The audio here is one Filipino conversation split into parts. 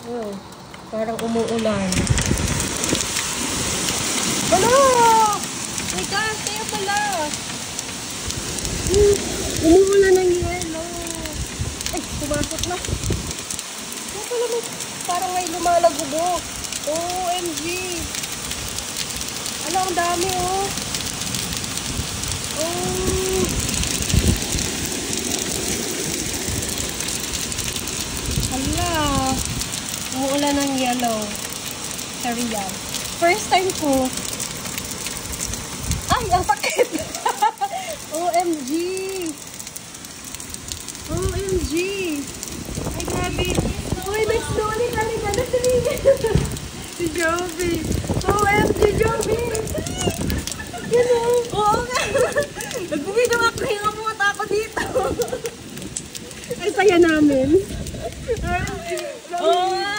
Oh, parang umuulan. Hala! My gosh, kaya pala. Umuulan ng yelo. Ay, pumasok na. Kaya pala parang may lumalagubok. OMG. Ala, ang dami oh. Oh. Hala. Umuulan ng yellow. Sa Riyadh. First time ko. Ay, ang sakit. OMG. OMG. Ay, grabe. Uy, may snow ulit. Halika na si Joby. OMG, Joby. Yan o. Oo nga. Nag-video ako. Hinga mo ako dito. Ay, saya namin. Oo nga.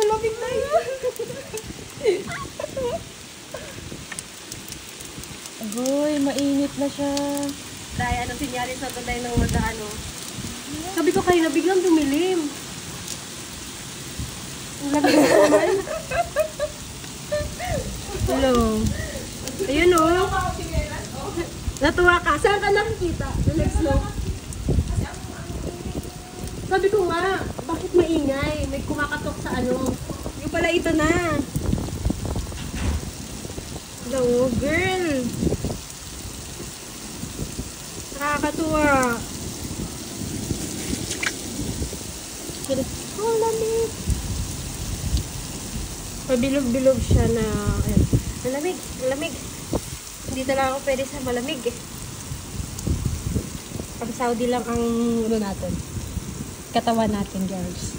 Lamig na yun. Agoy, mainit na siya. Dahil ano sinyari sa tunay ng magdaano. Sabi ko kayo na biglang dumilim. Ang lamig na naman. Hello. Ayun o. Natuwa ka. Saan ka nakikita? The next look. Sabi ko nga, bakit maingay? May kumakatok sa ano. Yung pala ito na. Hello, girl. Nakakatuwa. Oh, lamig. Pabilog-bilog siya na, ayun. Malamig, malamig. Hindi talaga ako pwede sa malamig eh. Pag Saudi lang ang ano natin. Katawan natin, girls.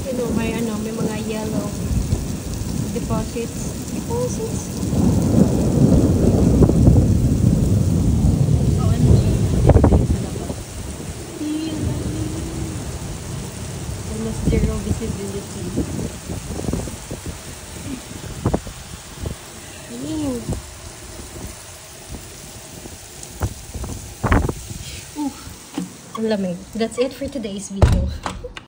You know, may ano, may mga yellow deposits. Deposits. OMG. Almost zero visibility. Ang lamig. That's it for today's video.